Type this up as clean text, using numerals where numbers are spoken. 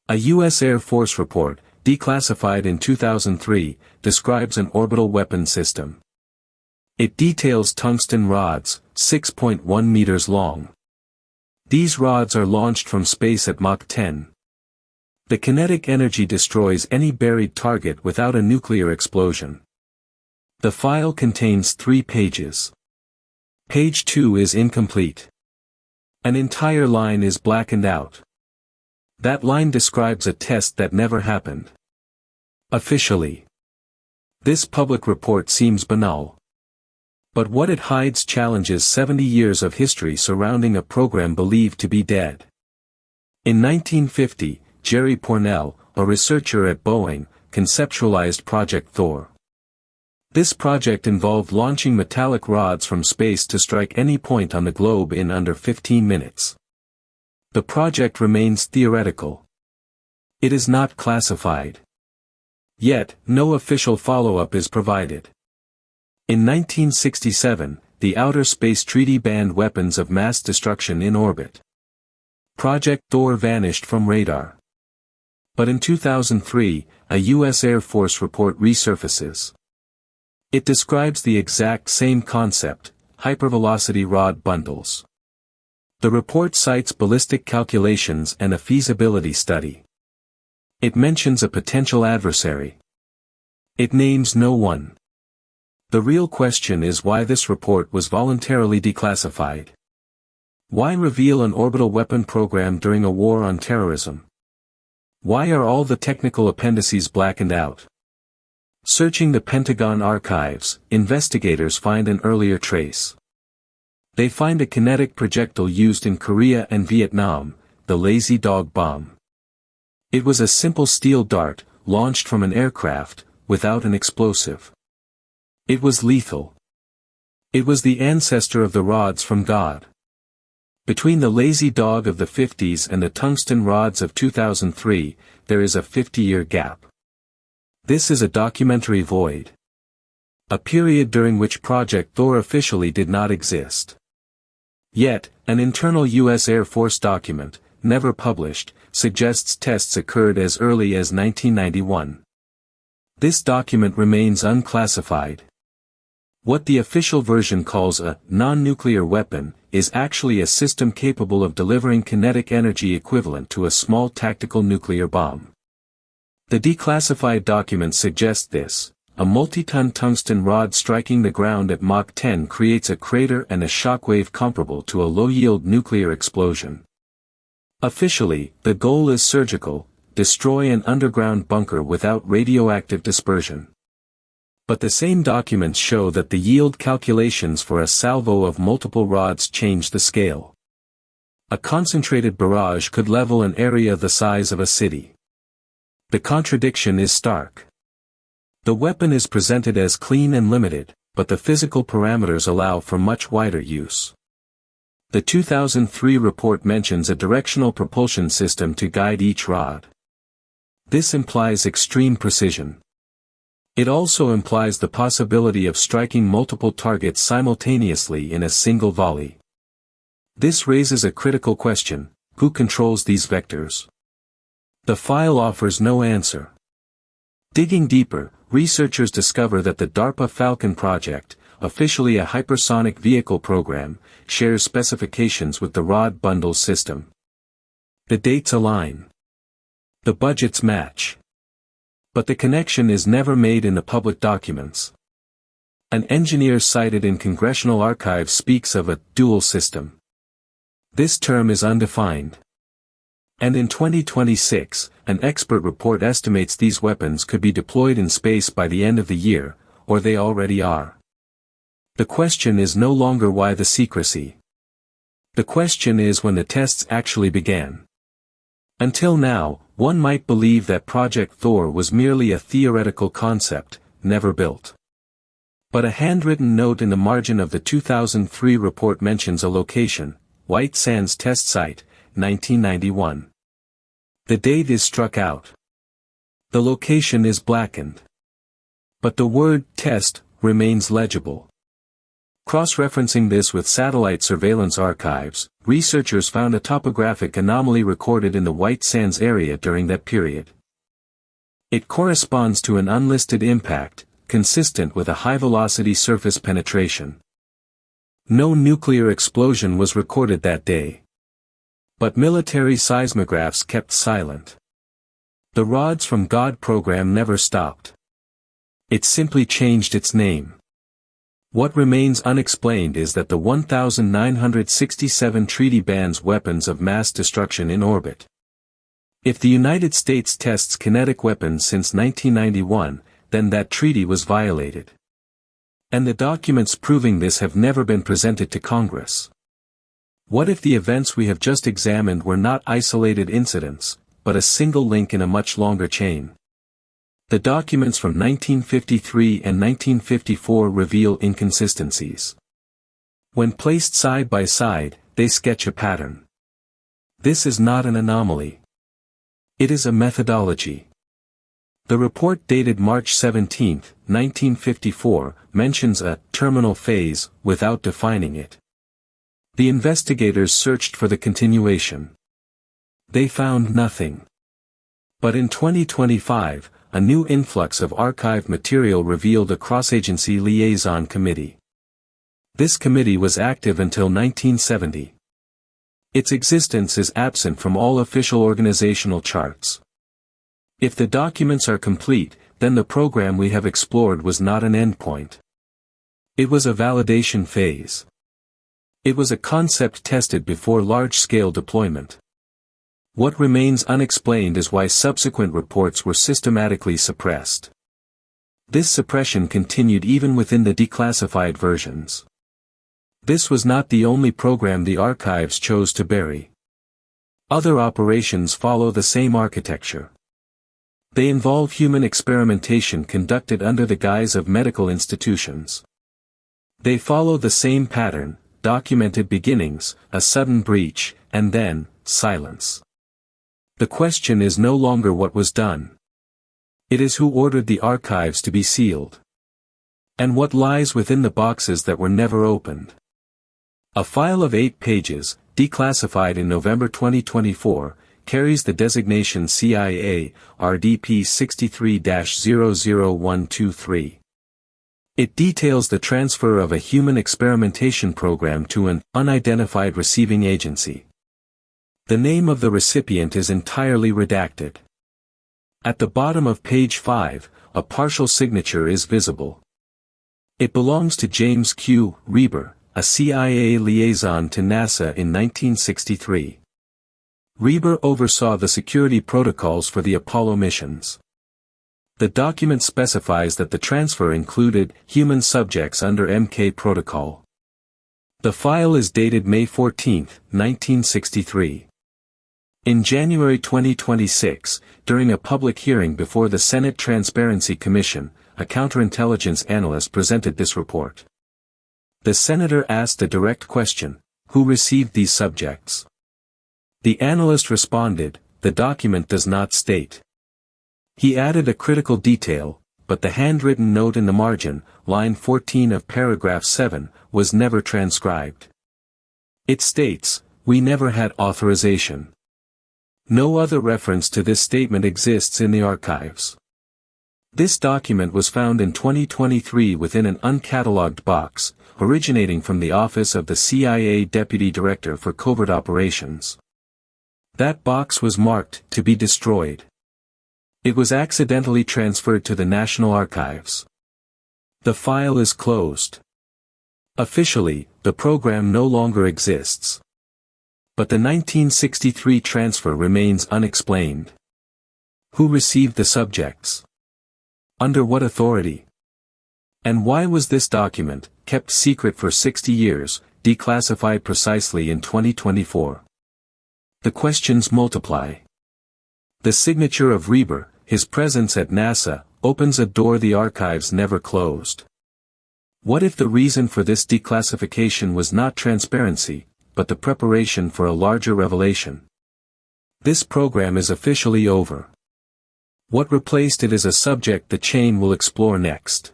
A U.S. Air Force report, declassified in 2003, describes an orbital weapon system. It details tungsten rods, 6.1 meters long. These rods are launched from space at Mach 10. The kinetic energy destroys any buried target without a nuclear explosion. The file contains 3 pages. Page 2 is incomplete. An entire line is blackened out. That line describes a test that never happened. Officially, this public report seems banal. But what it hides challenges 70 years of history surrounding a program believed to be dead. In 1950, Jerry Pournelle, a researcher at Boeing, conceptualized Project Thor. This project involved launching metallic rods from space to strike any point on the globe in under 15 minutes. The project remains theoretical. It is not classified. Yet, no official follow-up is provided. In 1967, the Outer Space Treaty banned weapons of mass destruction in orbit. Project Thor vanished from radar. But in 2003, a U.S. Air Force report resurfaces. It describes the exact same concept, hypervelocity rod bundles. The report cites ballistic calculations and a feasibility study. It mentions a potential adversary. It names no one. The real question is why this report was voluntarily declassified. Why reveal an orbital weapon program during a war on terrorism? Why are all the technical appendices blackened out? Searching the Pentagon archives, investigators find an earlier trace. They find a kinetic projectile used in Korea and Vietnam, the Lazy Dog bomb. It was a simple steel dart, launched from an aircraft, without an explosive. It was lethal. It was the ancestor of the rods from God. Between the Lazy Dog of the 50s and the tungsten rods of 2003, there is a 50-year gap. This is a documentary void. A period during which Project Thor officially did not exist. Yet, an internal U.S. Air Force document, never published, suggests tests occurred as early as 1991. This document remains unclassified. What the official version calls a non-nuclear weapon is actually a system capable of delivering kinetic energy equivalent to a small tactical nuclear bomb. The declassified document suggests this. A multi-ton tungsten rod striking the ground at Mach 10 creates a crater and a shockwave comparable to a low-yield nuclear explosion. Officially, the goal is surgical: destroy an underground bunker without radioactive dispersion. But the same documents show that the yield calculations for a salvo of multiple rods change the scale. A concentrated barrage could level an area the size of a city. The contradiction is stark. The weapon is presented as clean and limited, but the physical parameters allow for much wider use. The 2003 report mentions a directional propulsion system to guide each rod. This implies extreme precision. It also implies the possibility of striking multiple targets simultaneously in a single volley. This raises a critical question: who controls these vectors? The file offers no answer. Digging deeper, researchers discover that the DARPA Falcon project, officially a hypersonic vehicle program, shares specifications with the rod bundle system. The dates align. The budgets match. But the connection is never made in the public documents. An engineer cited in congressional archives speaks of a dual system. This term is undefined. And in 2026, an expert report estimates these weapons could be deployed in space by the end of the year, or they already are. The question is no longer why the secrecy. The question is when the tests actually began. Until now, one might believe that Project Thor was merely a theoretical concept, never built. But a handwritten note in the margin of the 2003 report mentions a location: White Sands Test Site, 1991. The date is struck out. The location is blackened. But the word test remains legible. Cross-referencing this with satellite surveillance archives, researchers found a topographic anomaly recorded in the White Sands area during that period. It corresponds to an unlisted impact, consistent with a high-velocity surface penetration. No nuclear explosion was recorded that day. But military seismographs kept silent. The Rods from God program never stopped. It simply changed its name. What remains unexplained is that the 1,967 treaty bans weapons of mass destruction in orbit. If the United States tests kinetic weapons since 1991, then that treaty was violated. And the documents proving this have never been presented to Congress. What if the events we have just examined were not isolated incidents, but a single link in a much longer chain? The documents from 1953 and 1954 reveal inconsistencies. When placed side by side, they sketch a pattern. This is not an anomaly. It is a methodology. The report dated March 17, 1954, mentions a terminal phase without defining it. The investigators searched for the continuation. They found nothing. But in 2025, a new influx of archived material revealed a cross-agency liaison committee. This committee was active until 1970. Its existence is absent from all official organizational charts. If the documents are complete, then the program we have explored was not an endpoint. It was a validation phase. It was a concept tested before large-scale deployment. What remains unexplained is why subsequent reports were systematically suppressed. This suppression continued even within the declassified versions. This was not the only program the archives chose to bury. Other operations follow the same architecture. They involve human experimentation conducted under the guise of medical institutions. They follow the same pattern, documented beginnings, a sudden breach, and then, silence. The question is no longer what was done. It is who ordered the archives to be sealed. And what lies within the boxes that were never opened. A file of 8 pages, declassified in November 2024, carries the designation CIA, RDP 63-00123. It details the transfer of a human experimentation program to an unidentified receiving agency. The name of the recipient is entirely redacted. At the bottom of page 5, a partial signature is visible. It belongs to James Q. Reber, a CIA liaison to NASA in 1963. Reber oversaw the security protocols for the Apollo missions. The document specifies that the transfer included human subjects under MK protocol. The file is dated May 14, 1963. In January 2026, during a public hearing before the Senate Transparency Commission, a counterintelligence analyst presented this report. The senator asked a direct question: who received these subjects? The analyst responded, the document does not state. He added a critical detail, but the handwritten note in the margin, line 14 of paragraph 7, was never transcribed. It states, we never had authorization. No other reference to this statement exists in the archives. This document was found in 2023 within an uncatalogued box, originating from the office of the CIA Deputy Director for Covert Operations. That box was marked, to be destroyed. It was accidentally transferred to the National Archives. The file is closed. Officially, the program no longer exists. But the 1963 transfer remains unexplained. Who received the subjects? Under what authority? And why was this document, kept secret for 60 years, declassified precisely in 2024? The questions multiply. The signature of Reber, his presence at NASA, opens a door the archives never closed. What if the reason for this declassification was not transparency, but the preparation for a larger revelation? This program is officially over. What replaced it is a subject the chain will explore next.